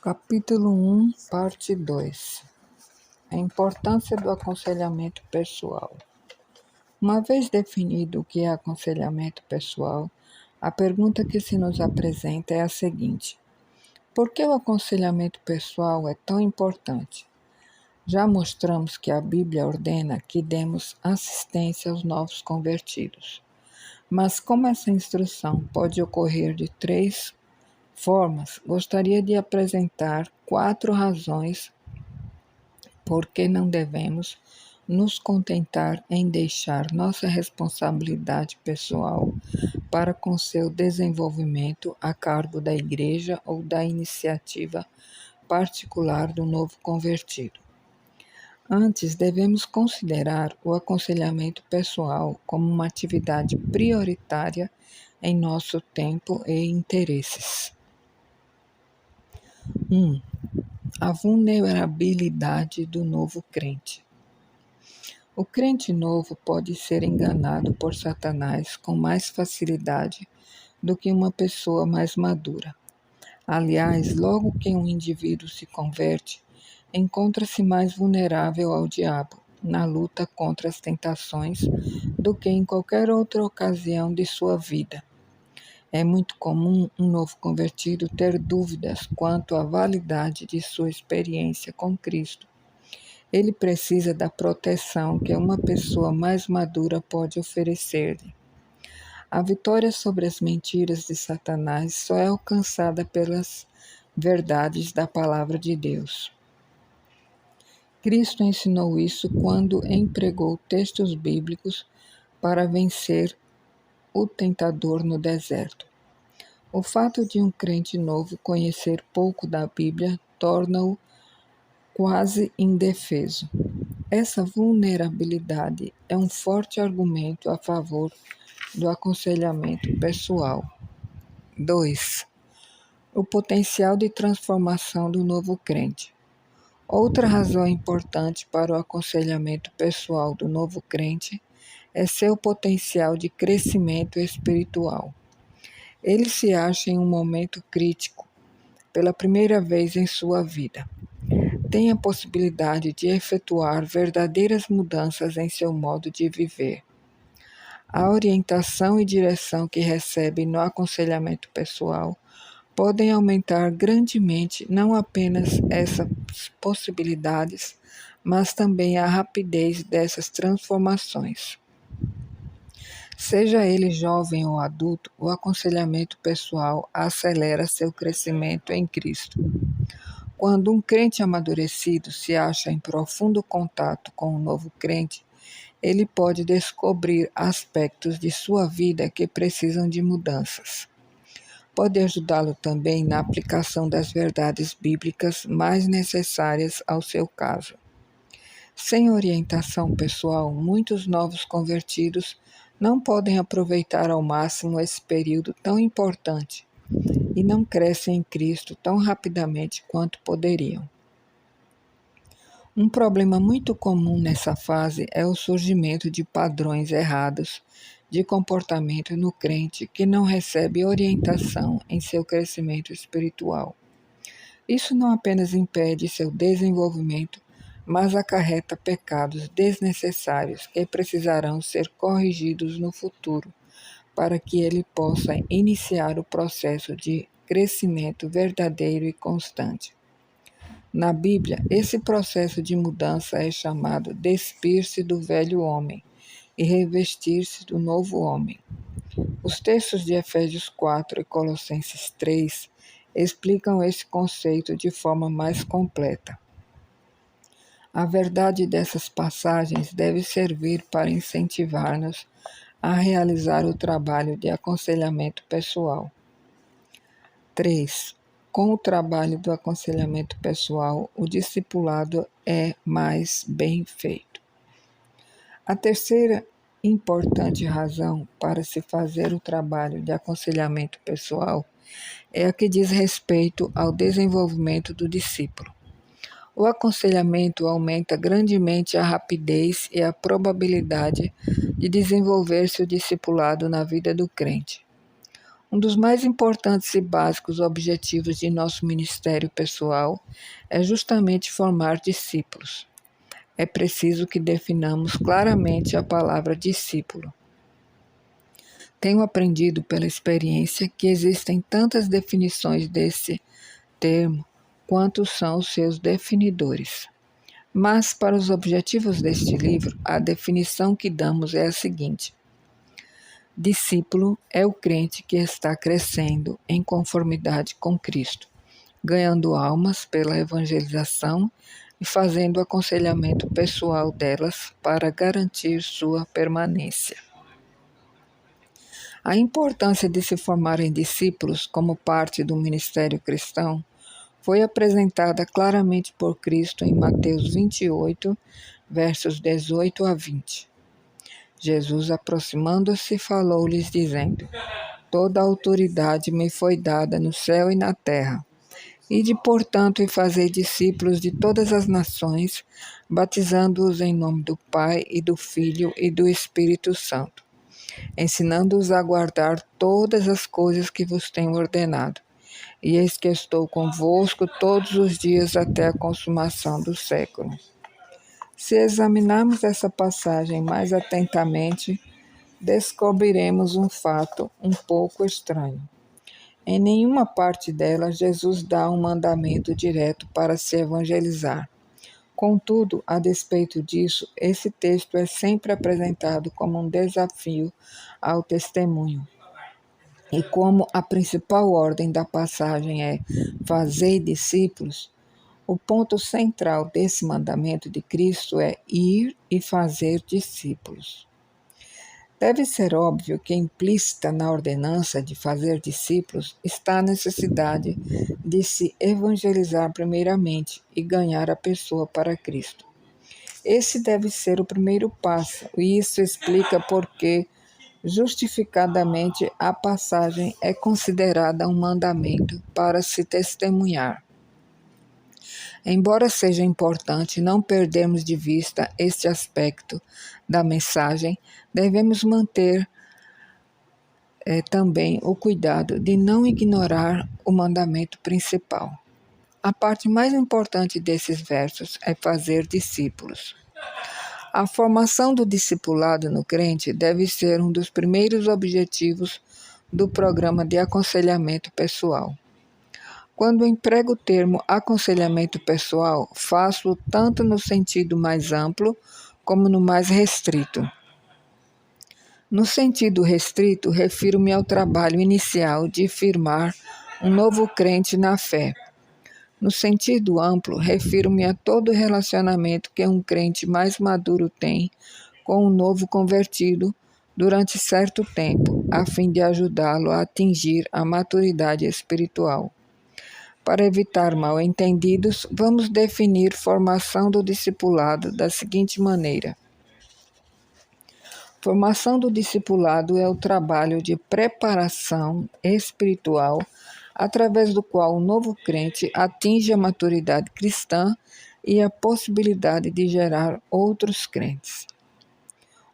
Capítulo 1, parte 2. A importância do aconselhamento pessoal. Uma vez definido o que é aconselhamento pessoal, a pergunta que se nos apresenta é a seguinte: por que o aconselhamento pessoal é tão importante? Já mostramos que a Bíblia ordena que demos assistência aos novos convertidos. Mas como essa instrução pode ocorrer de três formas, gostaria de apresentar 4 razões por que não devemos nos contentar em deixar nossa responsabilidade pessoal para com seu desenvolvimento a cargo da igreja ou da iniciativa particular do novo convertido. Antes, devemos considerar o aconselhamento pessoal como uma atividade prioritária em nosso tempo e interesses. 1. A vulnerabilidade do novo crente. O crente novo pode ser enganado por Satanás com mais facilidade do que uma pessoa mais madura. Aliás, logo que um indivíduo se converte, encontra-se mais vulnerável ao diabo na luta contra as tentações do que em qualquer outra ocasião de sua vida. É muito comum um novo convertido ter dúvidas quanto à validade de sua experiência com Cristo. Ele precisa da proteção que uma pessoa mais madura pode oferecer-lhe. A vitória sobre as mentiras de Satanás só é alcançada pelas verdades da Palavra de Deus. Cristo ensinou isso quando empregou textos bíblicos para vencer o tentador no deserto. O fato de um crente novo conhecer pouco da Bíblia torna-o quase indefeso. Essa vulnerabilidade é um forte argumento a favor do aconselhamento pessoal. 2. O potencial de transformação do novo crente. Outra razão importante para o aconselhamento pessoal do novo crente é seu potencial de crescimento espiritual. Ele se acha em um momento crítico, pela primeira vez em sua vida. Tem a possibilidade de efetuar verdadeiras mudanças em seu modo de viver. A orientação e direção que recebe no aconselhamento pessoal podem aumentar grandemente não apenas essas possibilidades, mas também a rapidez dessas transformações. Seja ele jovem ou adulto, o aconselhamento pessoal acelera seu crescimento em Cristo. Quando um crente amadurecido se acha em profundo contato com um novo crente, ele pode descobrir aspectos de sua vida que precisam de mudanças. Pode ajudá-lo também na aplicação das verdades bíblicas mais necessárias ao seu caso. Sem orientação pessoal, muitos novos convertidos não podem aproveitar ao máximo esse período tão importante e não crescem em Cristo tão rapidamente quanto poderiam. Um problema muito comum nessa fase é o surgimento de padrões errados de comportamento no crente que não recebe orientação em seu crescimento espiritual. Isso não apenas impede seu desenvolvimento, mas acarreta pecados desnecessários que precisarão ser corrigidos no futuro, para que ele possa iniciar o processo de crescimento verdadeiro e constante. Na Bíblia, esse processo de mudança é chamado despir-se do velho homem e revestir-se do novo homem. Os textos de Efésios 4 e Colossenses 3 explicam esse conceito de forma mais completa. A verdade dessas passagens deve servir para incentivar-nos a realizar o trabalho de aconselhamento pessoal. 3. Com o trabalho do aconselhamento pessoal, o discipulado é mais bem feito. A terceira importante razão para se fazer o trabalho de aconselhamento pessoal é a que diz respeito ao desenvolvimento do discípulo. O aconselhamento aumenta grandemente a rapidez e a probabilidade de desenvolver-se o discipulado na vida do crente. Um dos mais importantes e básicos objetivos de nosso ministério pessoal é justamente formar discípulos. É preciso que definamos claramente a palavra discípulo. Tenho aprendido pela experiência que existem tantas definições desse termo quanto são os seus definidores. Mas, para os objetivos deste livro, a definição que damos é a seguinte: discípulo é o crente que está crescendo em conformidade com Cristo, ganhando almas pela evangelização e fazendo aconselhamento pessoal delas para garantir sua permanência. A importância de se formarem discípulos como parte do ministério cristão foi apresentada claramente por Cristo em Mateus 28, versos 18 a 20. Jesus, aproximando-se, falou-lhes, dizendo: toda a autoridade me foi dada no céu e na terra. Ide, portanto, e fazei discípulos de todas as nações, batizando-os em nome do Pai e do Filho e do Espírito Santo, ensinando-os a guardar todas as coisas que vos tenho ordenado. E eis que estou convosco todos os dias até a consumação do século. Se examinarmos essa passagem mais atentamente, descobriremos um fato um pouco estranho. Em nenhuma parte dela, Jesus dá um mandamento direto para se evangelizar. Contudo, a despeito disso, esse texto é sempre apresentado como um desafio ao testemunho. E como a principal ordem da passagem é "fazei discípulos", o ponto central desse mandamento de Cristo é ir e fazer discípulos. Deve ser óbvio que implícita na ordenança de fazer discípulos está a necessidade de se evangelizar primeiramente e ganhar a pessoa para Cristo. Esse deve ser o primeiro passo, e isso explica por que, justificadamente, a passagem é considerada um mandamento para se testemunhar. Embora seja importante não perdermos de vista este aspecto da mensagem, devemos manter também o cuidado de não ignorar o mandamento principal. A parte mais importante desses versos é fazer discípulos. A formação do discipulado no crente deve ser um dos primeiros objetivos do programa de aconselhamento pessoal. Quando emprego o termo aconselhamento pessoal, faço-o tanto no sentido mais amplo como no mais restrito. No sentido restrito, refiro-me ao trabalho inicial de firmar um novo crente na fé. No sentido amplo, refiro-me a todo relacionamento que um crente mais maduro tem com um novo convertido durante certo tempo, a fim de ajudá-lo a atingir a maturidade espiritual. Para evitar mal-entendidos, vamos definir formação do discipulado da seguinte maneira. Formação do discipulado é o trabalho de preparação espiritual através do qual o novo crente atinge a maturidade cristã e a possibilidade de gerar outros crentes.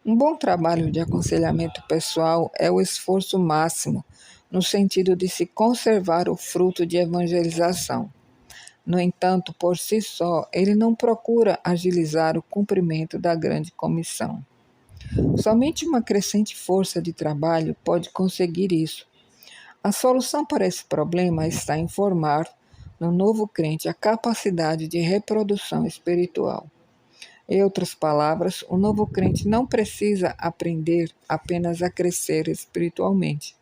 Um bom trabalho de aconselhamento pessoal é o esforço máximo no sentido de se conservar o fruto de evangelização. No entanto, por si só, ele não procura agilizar o cumprimento da grande comissão. Somente uma crescente força de trabalho pode conseguir isso. A solução para esse problema está em formar no novo crente a capacidade de reprodução espiritual. Em outras palavras, o novo crente não precisa aprender apenas a crescer espiritualmente,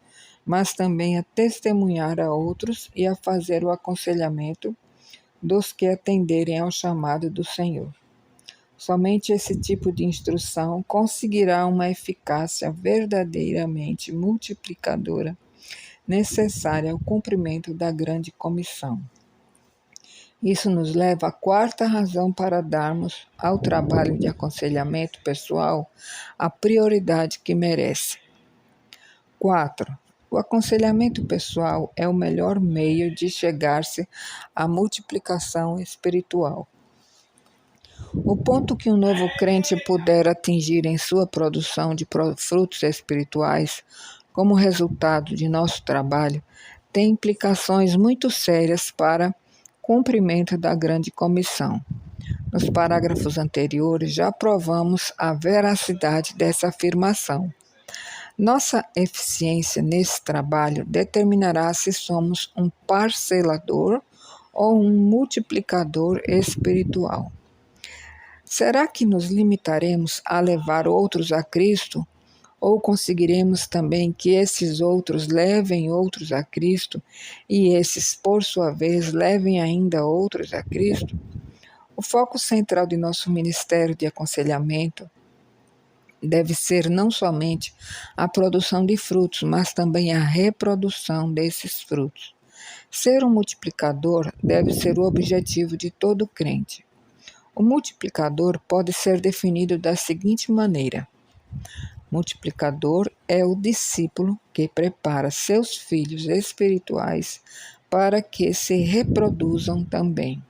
mas também a testemunhar a outros e a fazer o aconselhamento dos que atenderem ao chamado do Senhor. Somente esse tipo de instrução conseguirá uma eficácia verdadeiramente multiplicadora necessária ao cumprimento da grande comissão. Isso nos leva à quarta razão para darmos ao trabalho de aconselhamento pessoal a prioridade que merece. 4. O aconselhamento pessoal é o melhor meio de chegar-se à multiplicação espiritual. O ponto que um novo crente puder atingir em sua produção de frutos espirituais como resultado de nosso trabalho, tem implicações muito sérias para cumprimento da grande comissão. Nos parágrafos anteriores já provamos a veracidade dessa afirmação. Nossa eficiência nesse trabalho determinará se somos um parcelador ou um multiplicador espiritual. Será que nos limitaremos a levar outros a Cristo? Ou conseguiremos também que esses outros levem outros a Cristo e esses, por sua vez, levem ainda outros a Cristo? O foco central de nosso ministério de aconselhamento deve ser não somente a produção de frutos, mas também a reprodução desses frutos. Ser um multiplicador deve ser o objetivo de todo crente. O multiplicador pode ser definido da seguinte maneira: multiplicador é o discípulo que prepara seus filhos espirituais para que se reproduzam também.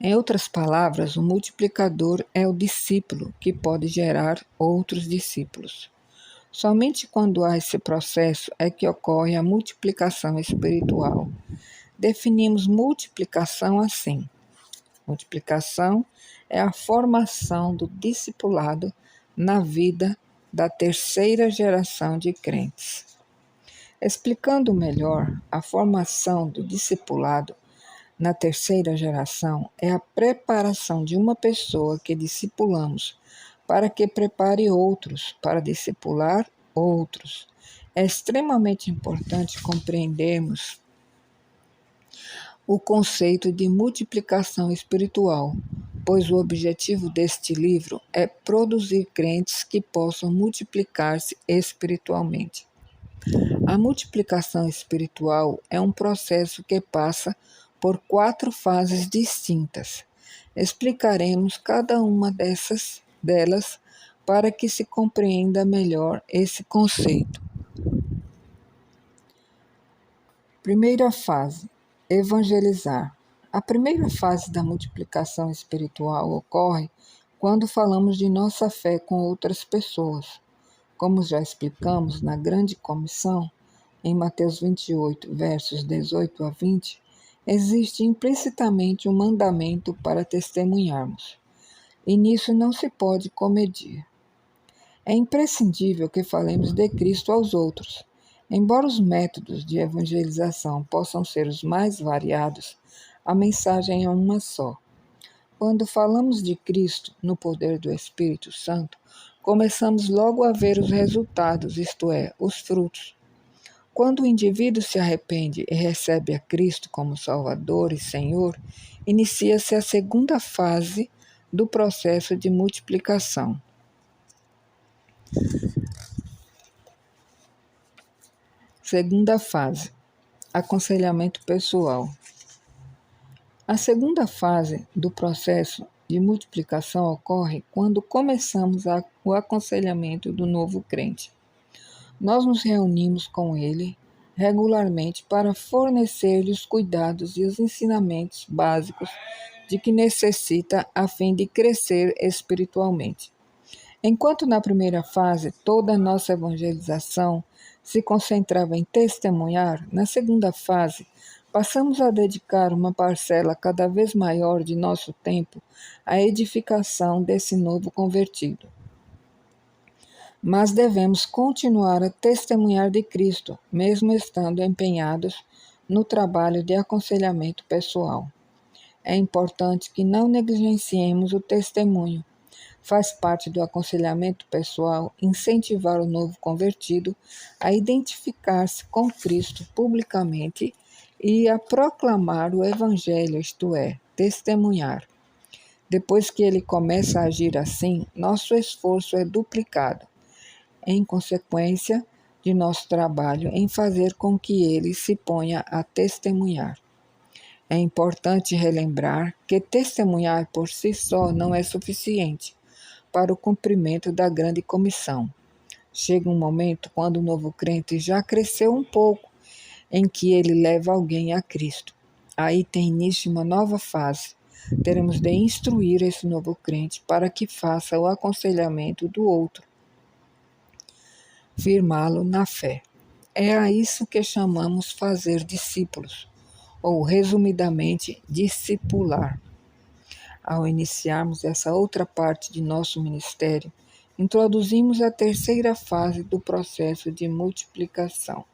Em outras palavras, o multiplicador é o discípulo que pode gerar outros discípulos. Somente quando há esse processo é que ocorre a multiplicação espiritual. Definimos multiplicação assim: multiplicação é a formação do discipulado na vida da terceira geração de crentes. Explicando melhor, a formação do discipulado na terceira geração é a preparação de uma pessoa que discipulamos para que prepare outros para discipular outros. É extremamente importante compreendermos o conceito de multiplicação espiritual, pois o objetivo deste livro é produzir crentes que possam multiplicar-se espiritualmente. A multiplicação espiritual é um processo que passa por 4 fases distintas. Explicaremos cada uma delas para que se compreenda melhor esse conceito. Primeira fase: evangelizar. A primeira fase da multiplicação espiritual ocorre quando falamos de nossa fé com outras pessoas. Como já explicamos na grande comissão, em Mateus 28, versos 18 a 20, existe implicitamente um mandamento para testemunharmos, e nisso não se pode comedir. É imprescindível que falemos de Cristo aos outros. Embora os métodos de evangelização possam ser os mais variados, a mensagem é uma só. Quando falamos de Cristo no poder do Espírito Santo, começamos logo a ver os resultados, isto é, os frutos. Quando o indivíduo se arrepende e recebe a Cristo como Salvador e Senhor, inicia-se a segunda fase do processo de multiplicação. Segunda fase: aconselhamento pessoal. A segunda fase do processo de multiplicação ocorre quando começamos o aconselhamento do novo crente. Nós nos reunimos com ele regularmente para fornecer-lhe os cuidados e os ensinamentos básicos de que necessita a fim de crescer espiritualmente. Enquanto na primeira fase toda a nossa evangelização se concentrava em testemunhar, na segunda fase passamos a dedicar uma parcela cada vez maior de nosso tempo à edificação desse novo convertido. Mas devemos continuar a testemunhar de Cristo, mesmo estando empenhados no trabalho de aconselhamento pessoal. É importante que não negligenciemos o testemunho. Faz parte do aconselhamento pessoal incentivar o novo convertido a identificar-se com Cristo publicamente e a proclamar o Evangelho, isto é, testemunhar. Depois que ele começa a agir assim, nosso esforço é duplicado, em consequência de nosso trabalho em fazer com que ele se ponha a testemunhar. É importante relembrar que testemunhar por si só não é suficiente para o cumprimento da grande comissão. Chega um momento quando o novo crente já cresceu um pouco, em que ele leva alguém a Cristo. Aí tem início uma nova fase. Teremos de instruir esse novo crente para que faça o aconselhamento do outro. firmá-lo na fé. É a isso que chamamos fazer discípulos, ou resumidamente, discipular. Ao iniciarmos essa outra parte de nosso ministério, introduzimos a terceira fase do processo de multiplicação.